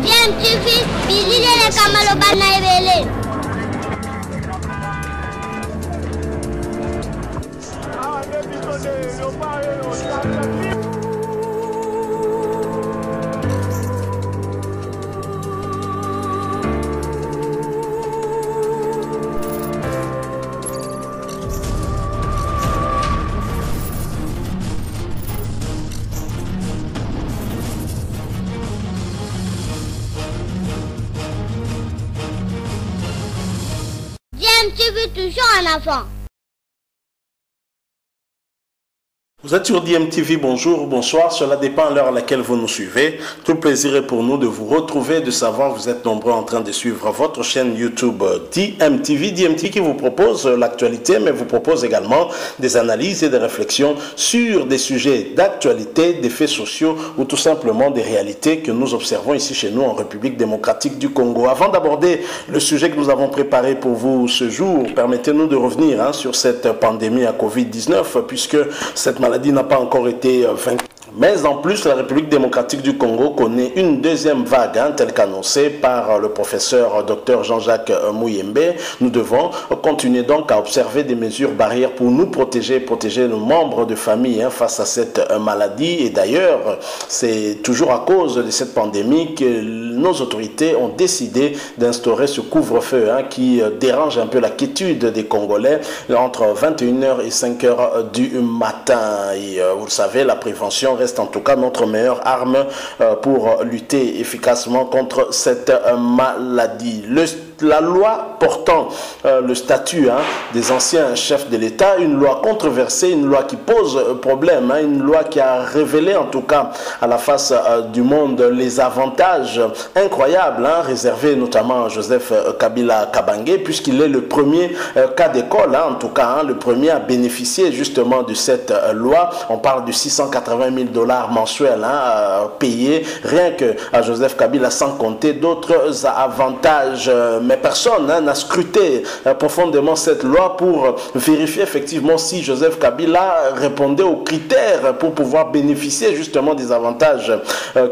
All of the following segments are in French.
DMTV, Billy Kamalo Banaibele. DMTV toujours en avant. Vous êtes sur DMTV, bonjour, bonsoir, cela dépend de l'heure à laquelle vous nous suivez. Tout le plaisir est pour nous de vous retrouver, de savoir que vous êtes nombreux en train de suivre votre chaîne YouTube DMTV. DMTV qui vous propose l'actualité, mais vous propose également des analyses et des réflexions sur des sujets d'actualité, des faits sociaux ou tout simplement des réalités que nous observons ici chez nous en République démocratique du Congo. Avant d'aborder le sujet que nous avons préparé pour vous ce jour, permettez-nous de revenir sur cette pandémie à Covid-19, puisque cette maladie n'a pas encore été vaincue. Mais en plus, la République démocratique du Congo connaît une deuxième vague, telle qu'annoncée par le professeur Dr Jean-Jacques Muyembe. Nous devons continuer donc à observer des mesures barrières pour nous protéger nos membres de famille face à cette maladie. Et d'ailleurs, c'est toujours à cause de cette pandémie que nos autorités ont décidé d'instaurer ce couvre-feu qui dérange un peu la quiétude des Congolais entre 21h et 5h du matin. Et vous le savez, la prévention reste en tout cas notre meilleure arme pour lutter efficacement contre cette maladie. La loi portant le statut des anciens chefs de l'État, une loi controversée, une loi qui pose problème, une loi qui a révélé en tout cas à la face du monde les avantages incroyables réservés notamment à Joseph Kabila Kabange, puisqu'il est le premier cas d'école, en tout cas le premier à bénéficier justement de cette loi. On parle de 680 000 $ mensuels payés rien que à Joseph Kabila, sans compter d'autres avantages. Mais personne n'a scruté profondément cette loi pour vérifier effectivement si Joseph Kabila répondait aux critères pour pouvoir bénéficier justement des avantages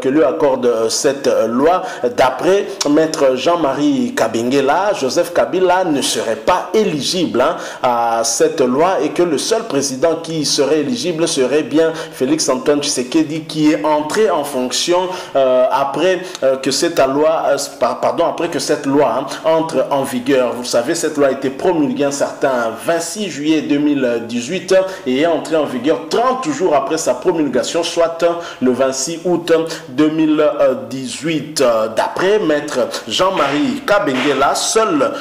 que lui accorde cette loi. D'après maître Jean-Marie Kabengela, Joseph Kabila ne serait pas éligible à cette loi et que le seul président qui serait éligible serait bien Félix Antoine Tshisekedi, qui est entré en fonction après que cette loi entre en vigueur. Vous savez, cette loi a été promulguée un certain 26 juillet 2018 et est entrée en vigueur 30 jours après sa promulgation, soit le 26 août 2018. D'après maître Jean-Marie Kabengela, seul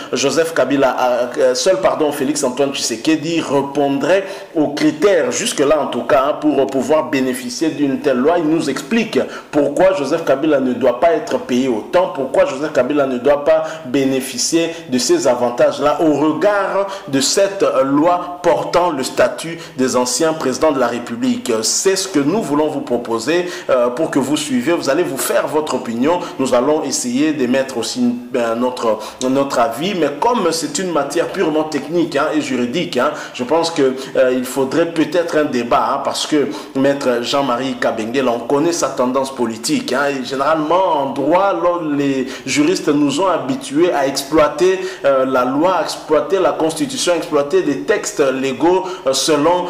Félix Antoine Tshisekedi répondrait aux critères jusque-là en tout cas pour pouvoir bénéficier d'une telle loi. Il nous explique pourquoi Joseph Kabila ne doit pas être payé autant, pourquoi Joseph Kabila ne doit pas bénéficier de ces avantages-là au regard de cette loi portant le statut des anciens présidents de la République. C'est ce que nous voulons vous proposer pour que vous suiviez. Vous allez vous faire votre opinion. Nous allons essayer d'émettre aussi notre avis, mais comme c'est une matière purement technique et juridique, je pense qu'il faudrait peut-être un débat parce que maître Jean-Marie Kabengela, on connaît sa tendance politique. Et généralement, en droit, les juristes nous ont habitués à exploiter la loi, à exploiter la constitution, à exploiter les textes légaux selon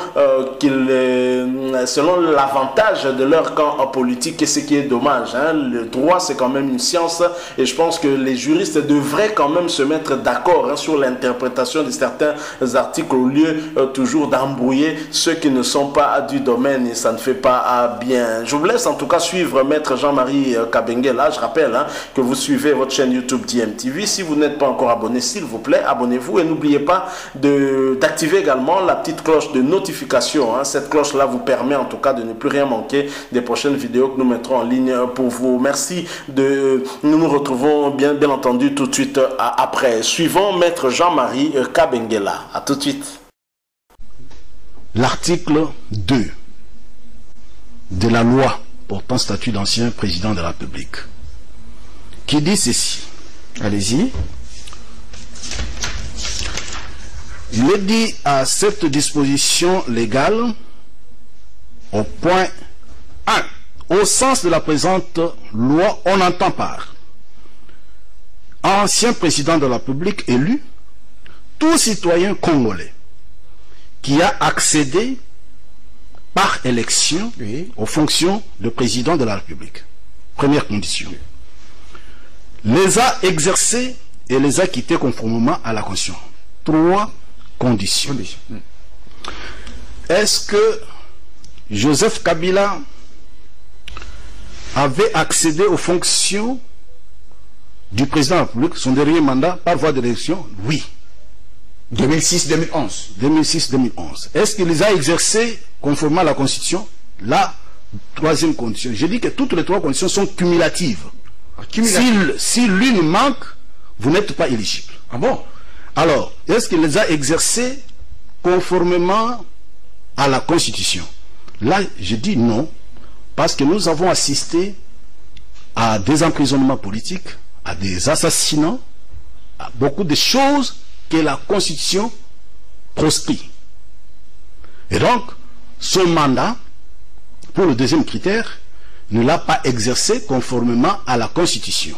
l'avantage de leur camp politique, et ce qui est dommage. Le droit, c'est quand même une science et je pense que les juristes devraient quand même se mettre d'accord sur l'interprétation de certains articles au lieu toujours d'embrouiller ceux qui ne sont pas du domaine, et ça ne fait pas bien. Je vous laisse en tout cas suivre maître Jean-Marie Kabengela. Je rappelle que vous suivez votre chaîne YouTube DMTV. Si vous n'êtes pas encore abonné, s'il vous plaît, abonnez-vous et n'oubliez pas d'activer également la petite cloche de notification. Cette cloche-là vous permet en tout cas de ne plus rien manquer des prochaines vidéos que nous mettrons en ligne pour vous. Merci. Nous nous retrouvons bien entendu tout de suite après. Suivons maître Jean-Marie Kabengela. À tout de suite. L'article 2 de la loi portant statut d'ancien président de la République qui dit ceci. Allez-y. Il est dit à cette disposition légale au point 1. au sens de la présente loi, on entend par ancien président de la République élu, tout citoyen congolais qui a accédé par élection aux fonctions de président de la République. Première condition. Les a exercés et les a quittés conformément à la Constitution. 3 conditions. Est-ce que Joseph Kabila avait accédé aux fonctions du président de la République, son dernier mandat, par voie d'élection? Oui. 2006-2011. 2006-2011. Est-ce qu'il les a exercés conformément à la Constitution? La 3e condition. J'ai dit que toutes les 3 conditions sont cumulatives. Si l'une manque, vous n'êtes pas éligible. Ah bon? Alors, est-ce qu'il les a exercés conformément à la Constitution? Là, je dis non, parce que nous avons assisté à des emprisonnements politiques, à des assassinats, à beaucoup de choses que la Constitution proscrit. Et donc, son mandat, pour le 2e critère, ne l'a pas exercé conformément à la Constitution.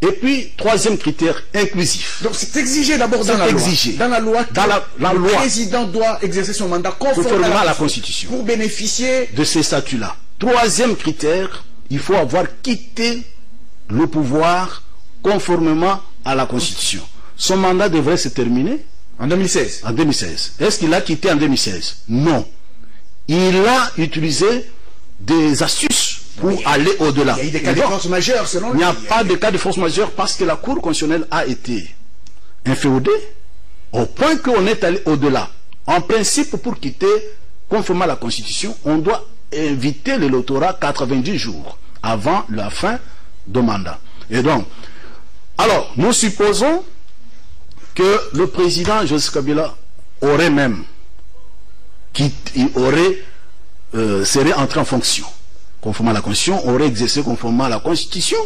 Et puis, 3e critère, inclusif. Donc c'est exigé d'abord dans la loi. Dans la loi, le président doit exercer son mandat conformément à la Constitution pour bénéficier de ces statuts-là. 3e critère, il faut avoir quitté le pouvoir conformément à la Constitution. Son mandat devrait se terminer en 2016. En 2016. Est-ce qu'il a quitté en 2016? Non. Il a utilisé des astuces pour aller au-delà. Il y a eu des cas de force majeure selon lui. Il n'y a pas de cas de force majeure parce que la Cour constitutionnelle a été inféodée au point qu'on est allé au-delà. En principe, pour quitter conformément à la Constitution, on doit éviter l'électorat 90 jours avant la fin de mandat. Et donc, alors, nous supposons que le président Joseph Kabila aurait même serait entré en fonction conformément à la Constitution, aurait exercé conformément à la Constitution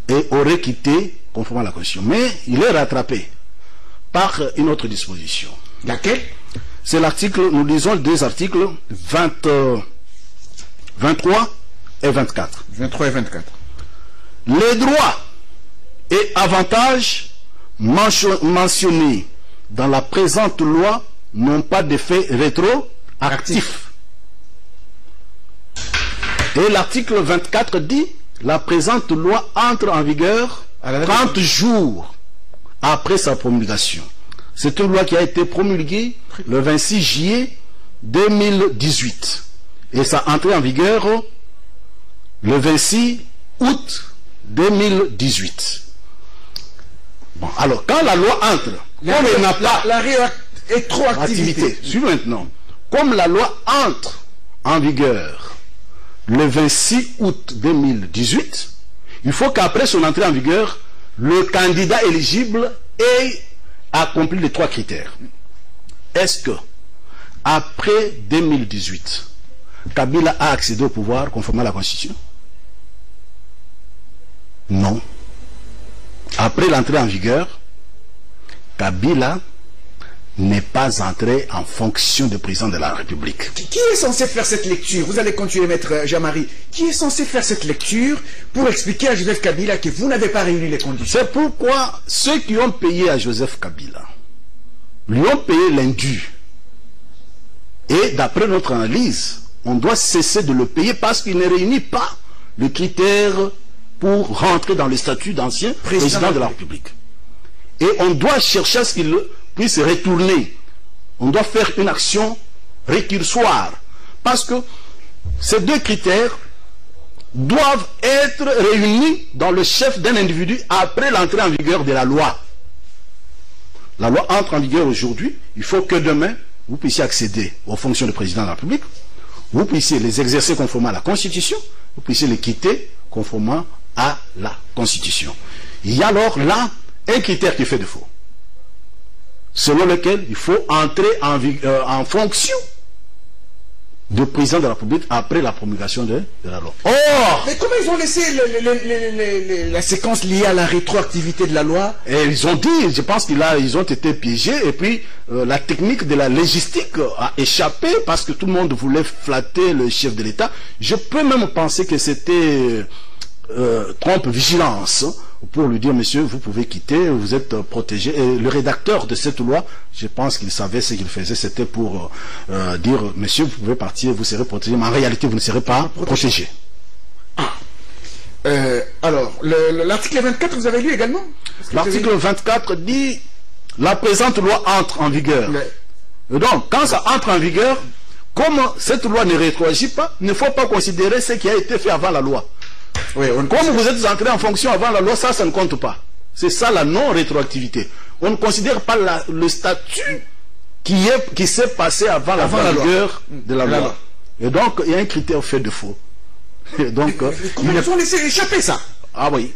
et aurait quitté conformément à la Constitution. Mais il est rattrapé par une autre disposition. Laquelle? C'est l'article, nous lisons 2 articles 23 et 24. 23 et 24. Les droits et avantages mentionnés dans la présente loi n'ont pas d'effet rétroactif. Et l'article 24 dit la présente loi entre en vigueur 30 jours après sa promulgation. C'est une loi qui a été promulguée le 26 juillet 2018. Et ça a entré en vigueur le 26 août 2018. Bon, alors quand la loi entre, comme il n'a pas la rétroactivité. Suivez maintenant. Comme la loi entre en vigueur le 26 août 2018, il faut qu'après son entrée en vigueur, le candidat éligible ait accompli les 3 critères. Est-ce que, après 2018, Kabila a accédé au pouvoir conformément à la Constitution? Non. Après l'entrée en vigueur, Kabila n'est pas entré en fonction de président de la République. Qui est censé faire cette lecture? Vous allez continuer, maître Jean-Marie. Qui est censé faire cette lecture pour expliquer à Joseph Kabila que vous n'avez pas réuni les conditions? C'est pourquoi ceux qui ont payé à Joseph Kabila lui ont payé l'indu. Et d'après notre analyse, on doit cesser de le payer parce qu'il ne réunit pas le critère pour rentrer dans le statut d'ancien président de la République. Et on doit chercher à ce qu'il puisse retourner. On doit faire une action récursoire. Parce que ces 2 critères doivent être réunis dans le chef d'un individu après l'entrée en vigueur de la loi. La loi entre en vigueur aujourd'hui. Il faut que demain, vous puissiez accéder aux fonctions de président de la République. Vous puissiez les exercer conformément à la Constitution. Vous puissiez les quitter conformément à la Constitution. Il y a alors là un critère qui fait défaut, selon lequel il faut entrer en fonction de président de la République après la promulgation de la loi. Or, mais comment ils ont laissé la séquence liée à la rétroactivité de la loi? Et ils ont dit, je pense qu'ils ont été piégés, et puis la technique de la légistique a échappé parce que tout le monde voulait flatter le chef de l'État. Je peux même penser que c'était trompe vigilance pour lui dire, monsieur, vous pouvez quitter, vous êtes protégé. Et le rédacteur de cette loi, je pense qu'il savait ce qu'il faisait, c'était pour dire, monsieur, vous pouvez partir, vous serez protégé, mais en réalité, vous ne serez pas protégé. Alors, l'article 24, vous avez lu également? L'article 24 dit, la présente loi entre en vigueur. Et donc, quand ça entre en vigueur, comme cette loi ne rétroagit pas, il ne faut pas considérer ce qui a été fait avant la loi. Oui, comme vous êtes entré en fonction avant la loi, ça ne compte pas. C'est ça la non-rétroactivité. On ne considère pas le statut qui s'est passé avant la vigueur de la loi. Et donc, il y a un critère fait de faux. Et donc, comment ils ont laissé échapper ça? Ah oui.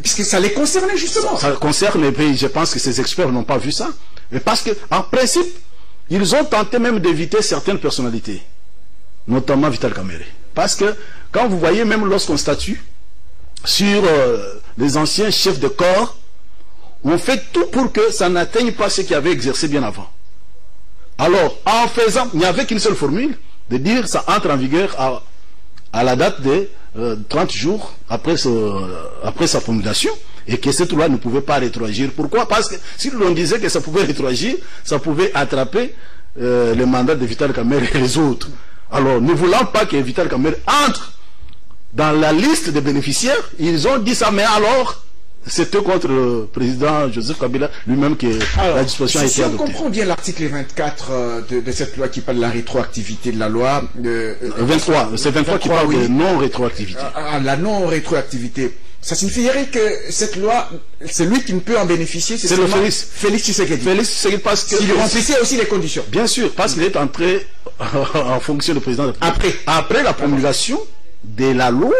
Puisque ça les concernait justement. Ça concerne, et puis je pense que ces experts n'ont pas vu ça. Mais parce que, en principe, ils ont tenté même d'éviter certaines personnalités, notamment Vital Kamerhe. Parce que, quand vous voyez, même lorsqu'on statue sur les anciens chefs de corps, on fait tout pour que ça n'atteigne pas ceux qui avaient exercé bien avant. Alors, en faisant, il n'y avait qu'une seule formule, de dire ça entre en vigueur à la date de 30 jours après sa promulgation, et que cette loi ne pouvait pas rétroagir. Pourquoi? Parce que si l'on disait que ça pouvait rétroagir, ça pouvait attraper le mandat de Vital Kamerhe et les autres. Alors, ne voulant pas que Vital Kamerhe entre dans la liste des bénéficiaires, ils ont dit ça, mais alors, c'était contre le président Joseph Kabila lui-même que la disposition a été adoptée. Si on comprend bien l'article 24 de cette loi qui parle de la rétroactivité de la loi... 23, c'est 23 qui parle de non-rétroactivité. La non-rétroactivité. Ça signifierait que cette loi, c'est lui qui ne peut en bénéficier, c'est le Félix Tshisekedi. Félix Tshisekedi, parce que... Il remplissait aussi les conditions. Bien sûr, parce qu'il est entré en fonction de président de la République. Après la promulgation de la loi,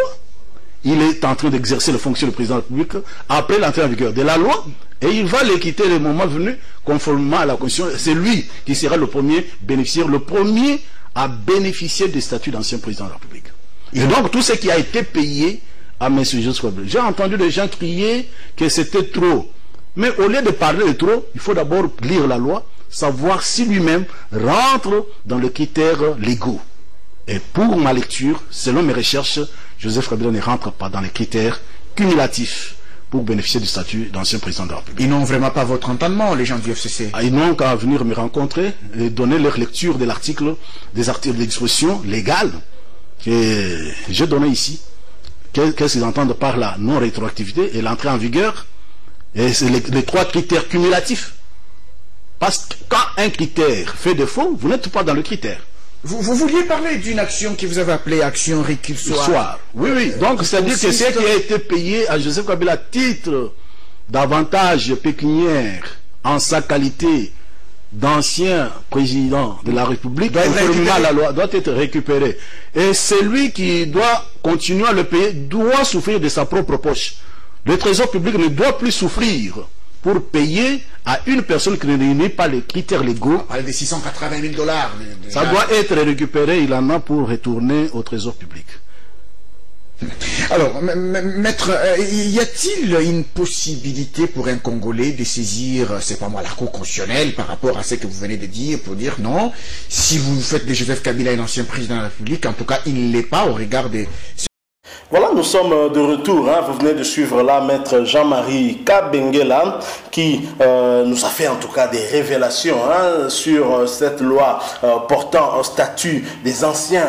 il est en train d'exercer les fonctions de président de la République après l'entrée en vigueur de la loi, et il va les quitter le moment venu, conformément à la Constitution. C'est lui qui sera le premier bénéficiaire, le premier à bénéficier du statut d'ancien président de la République. Et donc, tout ce qui a été payé à M. Joseph Kabila. J'ai entendu des gens crier que c'était trop. Mais au lieu de parler de trop, il faut d'abord lire la loi, savoir si lui-même rentre dans les critères légaux. Et pour ma lecture, selon mes recherches, Joseph Kabila ne rentre pas dans les critères cumulatifs pour bénéficier du statut d'ancien président de la République. Ils n'ont vraiment pas votre entendement, les gens du FCC? Ils n'ont qu'à venir me rencontrer et donner leur lecture de l'article, des dispositions légales que j'ai donné ici. Qu'est-ce qu'ils entendent par la non-rétroactivité et l'entrée en vigueur? Et c'est les trois critères cumulatifs. Parce que quand un critère fait défaut, vous n'êtes pas dans le critère. Vous vouliez parler d'une action que vous avez appelée action récursoire. Oui, oui. Donc, c'est-à-dire que ce qui a été payé à Joseph Kabila à titre d'avantage pécuniaire en sa qualité d'ancien président de la République, conformément à la loi, doit être récupéré. Et celui qui doit continuer à le payer doit souffrir de sa propre poche. Le trésor public ne doit plus souffrir pour payer à une personne qui ne réunit pas les critères légaux. On parle de 680 000 $. Ça doit être récupéré, il en a pour retourner au trésor public. Alors, maître, y a-t-il une possibilité pour un Congolais de saisir, c'est pas moi, la Cour constitutionnelle par rapport à ce que vous venez de dire, pour dire non, si vous faites de Joseph Kabila un ancien président de la République, en tout cas, il ne l'est pas au regard de... Voilà, nous sommes de retour. Vous venez de suivre là Maître Jean-Marie Kabengela qui nous a fait en tout cas des révélations sur cette loi portant un statut des anciens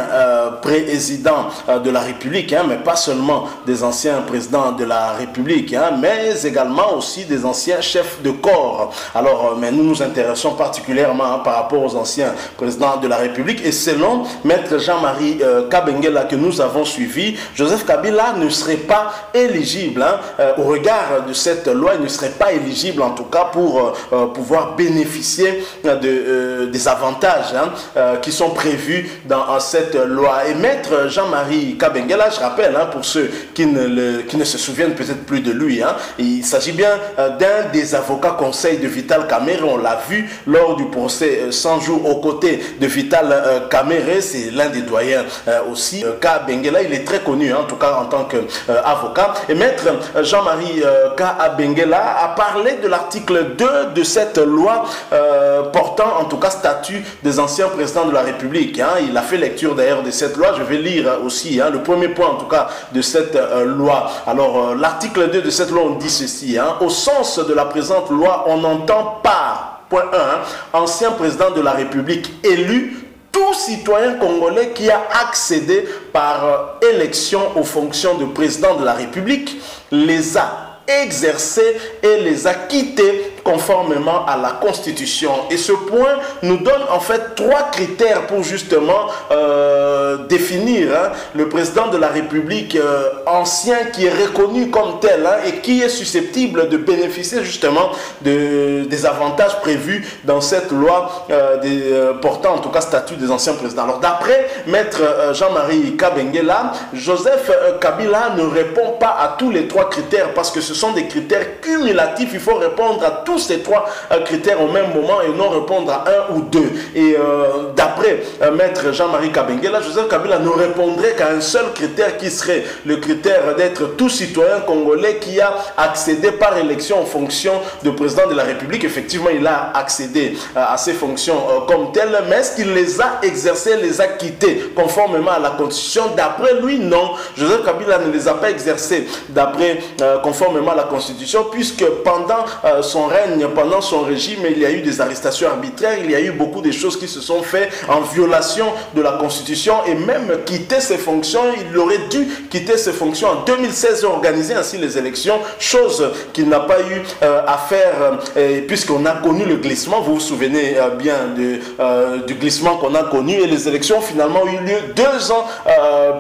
présidents de la République, mais pas seulement des anciens présidents de la République, mais également aussi des anciens chefs de corps. Alors, mais nous nous intéressons particulièrement par rapport aux anciens présidents de la République, et selon Maître Jean-Marie Kabengela que nous avons suivi, Joseph Kabila ne serait pas éligible, au regard de cette loi, il ne serait pas éligible en tout cas pour pouvoir bénéficier des avantages qui sont prévus dans cette loi. Et maître Jean-Marie Kabengela, je rappelle, pour ceux qui ne se souviennent peut-être plus de lui, il s'agit bien d'un des avocats conseils de Vital Kamerhe. On l'a vu lors du procès 100 jours aux côtés de Vital Kamerhe. C'est l'un des doyens aussi. Kabengela, il est très connu en tout cas en tant qu'avocat. Et maître Jean-Marie Kabengela a parlé de l'article 2 de cette loi portant en tout cas statut des anciens présidents de la République. Il a fait lecture d'ailleurs de cette loi. Je vais lire aussi le premier point en tout cas de cette loi. Alors l'article 2 de cette loi, on dit ceci: au sens de la présente loi, on entend par point 1, ancien président de la République élu, tout citoyen congolais qui a accédé par élection aux fonctions de président de la République, les a exercés et les a quittés conformément à la Constitution. Et ce point nous donne en fait 3 critères pour justement définir le président de la République ancien qui est reconnu comme tel et qui est susceptible de bénéficier justement des avantages prévus dans cette loi portant en tout cas statut des anciens présidents. Alors d'après maître Jean-Marie Kabengela, Joseph Kabila ne répond pas à tous les 3 critères parce que ce sont des critères cumulatifs. Il faut répondre à tous ces 3 critères au même moment et non répondre à 1 ou 2. Et d'après maître Jean-Marie Kabengela, Joseph Kabila ne répondrait qu'à un seul critère qui serait le critère d'être tout citoyen congolais qui a accédé par élection en fonction de président de la République. Effectivement, il a accédé à ces fonctions comme telles, mais est-ce qu'il les a exercées, les a quittées conformément à la Constitution? D'après lui, non. Joseph Kabila ne les a pas exercées conformément à la Constitution, puisque pendant son règne, pendant son régime, il y a eu des arrestations arbitraires, il y a eu beaucoup de choses qui se sont faites en violation de la Constitution, et même quitter ses fonctions, il aurait dû quitter ses fonctions en 2016 et organiser ainsi les élections, chose qu'il n'a pas eu à faire, puisqu'on a connu le glissement. Vous vous souvenez bien du glissement qu'on a connu, et les élections finalement ont eu lieu 2 ans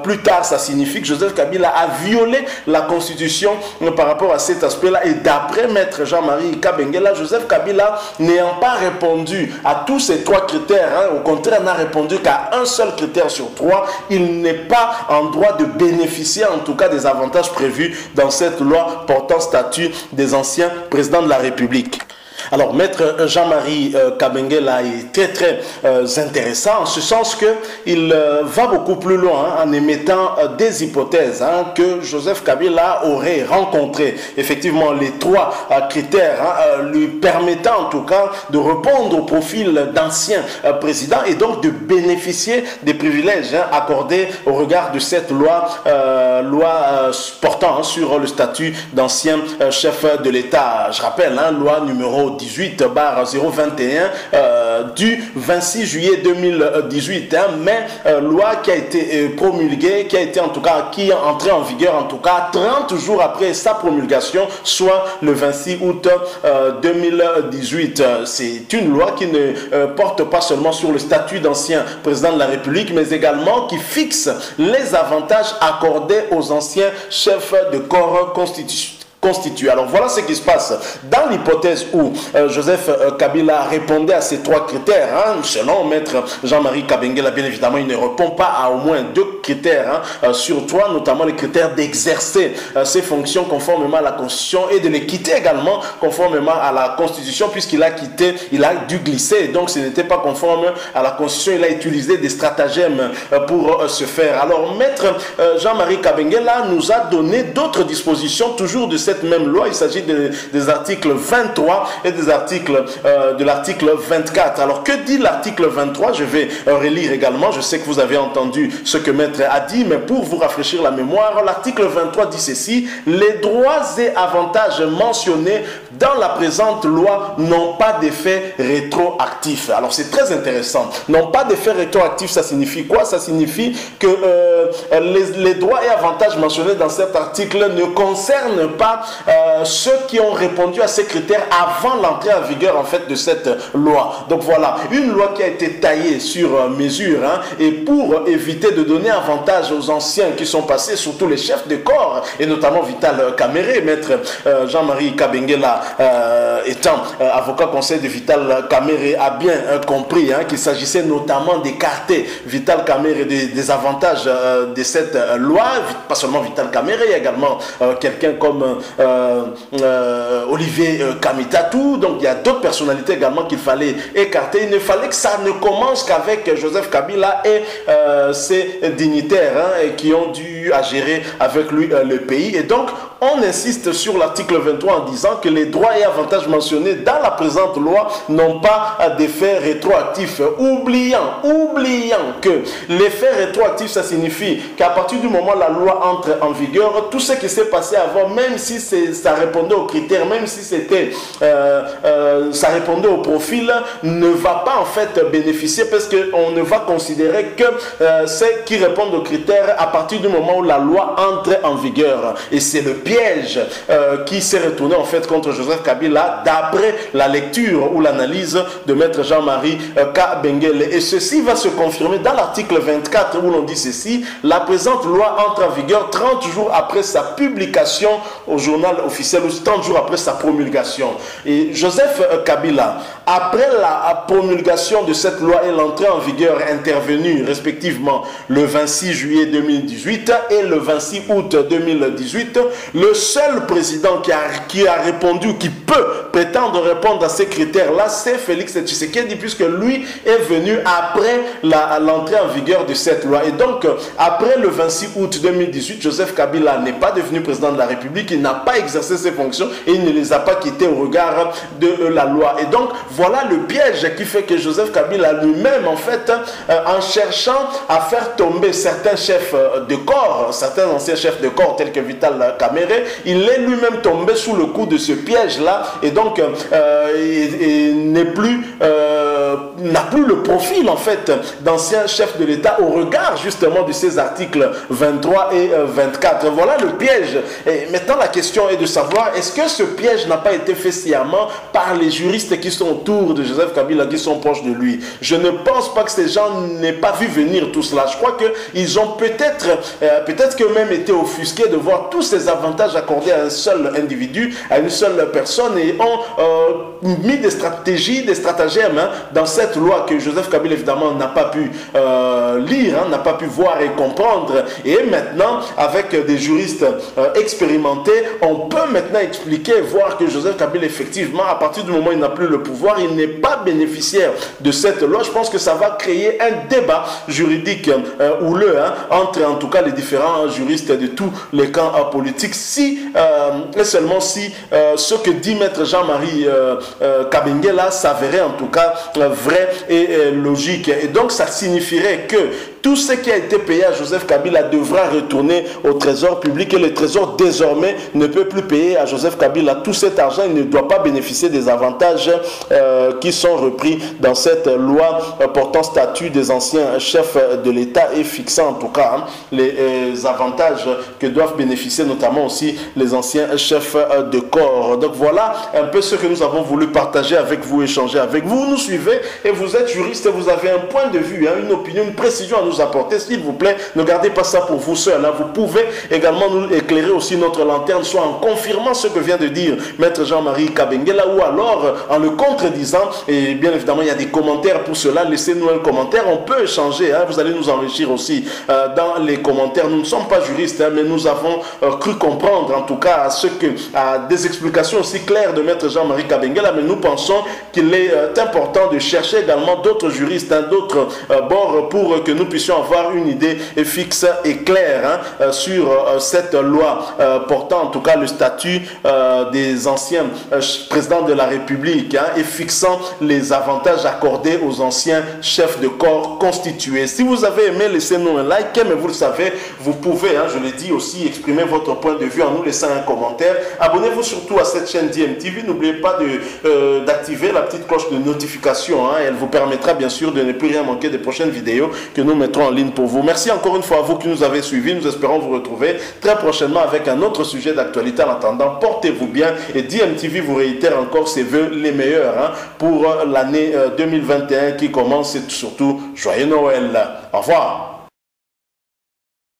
plus tard. Ça signifie que Joseph Kabila a violé la Constitution par rapport à cet aspect-là. Et d'après maître Jean-Marie Kabengela, Joseph Kabila n'ayant pas répondu à tous ces 3 critères, au contraire n'a répondu qu'à un seul critère sur 3, il n'est pas en droit de bénéficier en tout cas des avantages prévus dans cette loi portant statut des anciens présidents de la République. Alors, maître Jean-Marie Kabengela est très intéressant en ce sens qu'il va beaucoup plus loin en émettant des hypothèses que Joseph Kabila aurait rencontré. Effectivement, les 3 critères lui permettant en tout cas de répondre au profil d'ancien président et donc de bénéficier des privilèges accordés au regard de cette loi, portant sur le statut d'ancien chef de l'État. Je rappelle, loi numéro 18/021 du 26 juillet 2018, mais loi qui a été promulguée, qui est entrée en vigueur en tout cas 30 jours après sa promulgation, soit le 26 août 2018. C'est une loi qui ne porte pas seulement sur le statut d'ancien président de la République, mais également qui fixe les avantages accordés aux anciens chefs de corps constitutionnels. Alors voilà ce qui se passe dans l'hypothèse où Joseph Kabila répondait à ces 3 critères. Selon maître Jean-Marie Kabengela, bien évidemment, il ne répond pas à au moins 2 critères sur 3, notamment les critères d'exercer ses fonctions conformément à la Constitution et de les quitter également conformément à la Constitution, puisqu'il a quitté, il a dû glisser, donc ce n'était pas conforme à la Constitution, il a utilisé des stratagèmes pour ce faire. Alors maître Jean-Marie Kabengela nous a donné d'autres dispositions toujours de cette même loi. Il s'agit des articles 23 et des articles de l'article 24. Alors que dit l'article 23? Je vais relire également. Je sais que vous avez entendu ce que maître a dit, mais pour vous rafraîchir la mémoire, l'article 23 dit ceci: les droits et avantages mentionnés dans la présente loi n'ont pas d'effet rétroactif. Alors c'est très intéressant. N'ont pas d'effet rétroactif, ça signifie quoi? Ça signifie que les droits et avantages mentionnés dans cet article ne concernent pas voilà ceux qui ont répondu à ces critères avant l'entrée en vigueur en fait de cette loi. Donc voilà, une loi qui a été taillée sur mesure et pour éviter de donner avantage aux anciens qui sont passés, surtout les chefs de corps, et notamment Vital Kamerhe, maître Jean-Marie Kabengela étant avocat conseil de Vital Kamerhe, a bien compris qu'il s'agissait notamment d'écarter Vital Kamerhe des avantages de cette loi. Pas seulement Vital Kamerhe, il y a également quelqu'un comme Olivier Kamitatou. Donc il y a d'autres personnalités également qu'il fallait écarter. Il ne fallait que ça ne commence qu'avec Joseph Kabila et ses dignitaires qui ont dû gérer avec lui le pays. Et donc on insiste sur l'article 23 en disant que les droits et avantages mentionnés dans la présente loi n'ont pas d'effet rétroactif, oubliant que l'effet rétroactif, ça signifie qu'à partir du moment où la loi entre en vigueur, tout ce qui s'est passé avant, même si ça répondait aux critères, même si c'était ça répondait au profil, ne va pas en fait bénéficier, parce qu'on ne va considérer que ceux qui répondent aux critères à partir du moment où la loi entre en vigueur. Et c'est le piège qui s'est retourné en fait contre Joseph Kabila d'après la lecture ou l'analyse de maître Jean-Marie Kabengele. Et ceci va se confirmer dans l'article 24 où l'on dit ceci: la présente loi entre en vigueur 30 jours après sa publication au journal officiel ou 30 jours après sa promulgation. Et Joseph Kabila, après la promulgation de cette loi et l'entrée en vigueur intervenue respectivement le 26 juillet 2018 et le 26 août 2018, le seul président qui a répondu, qui peut prétendre répondre à ces critères-là, c'est Félix Tshisekedi, puisque lui est venu après l'entrée en vigueur de cette loi. Et donc, après le 26 août 2018, Joseph Kabila n'est pas devenu président de la République, il n'a pas exercé ses fonctions et il ne les a pas quittées au regard de la loi. Et donc, voilà le piège qui fait que Joseph Kabila lui-même, en fait, en cherchant à faire tomber certains chefs de corps, certains anciens chefs de corps tels que Vital Kamerhe, il est lui-même tombé sous le coup de ce piège-là, et donc n'a plus le profil en fait d'ancien chef de l'État au regard justement de ces articles 23 et 24. Voilà le piège. Et maintenant la question est de savoir, est-ce que ce piège n'a pas été fait sciemment par les juristes qui sont autour de Joseph Kabila, qui sont proches de lui? Je ne pense pas que ces gens n'aient pas vu venir tout cela. Je crois qu'ils ont peut-être qu'eux-mêmes été offusqués de voir tous ces avantages accordés à un seul individu, à une seule personne, et ont mis des stratégies, des stratagèmes dans cette loi que Joseph Kabila évidemment n'a pas pu lire, n'a pas pu voir et comprendre. Et maintenant, avec des juristes expérimentés, on peut maintenant expliquer, voir que Joseph Kabila effectivement, à partir du moment où il n'a plus le pouvoir, il n'est pas bénéficiaire de cette loi. Je pense que ça va créer un débat juridique houleux entre en tout cas les différents juristes de tous les camps politiques, si et seulement si ce que dit maître Jean-Marie Kabengela s'avérait en tout cas vrai et logique. Et donc ça signifierait que tout ce qui a été payé à Joseph Kabila devra retourner au trésor public, et le trésor désormais ne peut plus payer à Joseph Kabila tout cet argent. Il ne doit pas bénéficier des avantages qui sont repris dans cette loi portant statut des anciens chefs de l'État et fixant en tout cas les avantages que doivent bénéficier notamment aussi les anciens chefs de corps. Donc voilà un peu ce que nous avons voulu partager avec vous, échanger avec vous. Vous nous suivez et vous êtes juriste et vous avez un point de vue, une opinion, une précision à nous apporter. S'il vous plaît, ne gardez pas ça pour vous seul. Vous pouvez également nous éclairer aussi notre lanterne, soit en confirmant ce que vient de dire maître Jean-Marie Kabengela, ou alors en le contredisant. Et bien évidemment, il y a des commentaires pour cela. Laissez-nous un commentaire, on peut échanger. Vous allez nous enrichir aussi dans les commentaires. Nous ne sommes pas juristes, mais nous avons cru comprendre en tout cas à des explications aussi claires de maître Jean-Marie Kabengela, mais nous pensons qu'il est important de chercher également d'autres juristes, d'autres bords, pour que nous puissions avoir une idée fixe et claire sur cette loi portant en tout cas le statut des anciens présidents de la République et fixant les avantages accordés aux anciens chefs de corps constitués. Si vous avez aimé, laissez-nous un like, mais vous le savez, vous pouvez, je l'ai dit aussi, exprimer votre point de vue en nous laissant un commentaire. Abonnez-vous surtout à cette chaîne DMTV. N'oubliez pas d'activer la petite cloche de notification. Elle vous permettra bien sûr de ne plus rien manquer des prochaines vidéos que nous mettons mettrons en ligne pour vous. Merci encore une fois à vous qui nous avez suivis. Nous espérons vous retrouver très prochainement avec un autre sujet d'actualité. En attendant, portez-vous bien et DMTV vous réitère encore ses vœux les meilleurs pour l'année 2021 qui commence et surtout, joyeux Noël. Au revoir.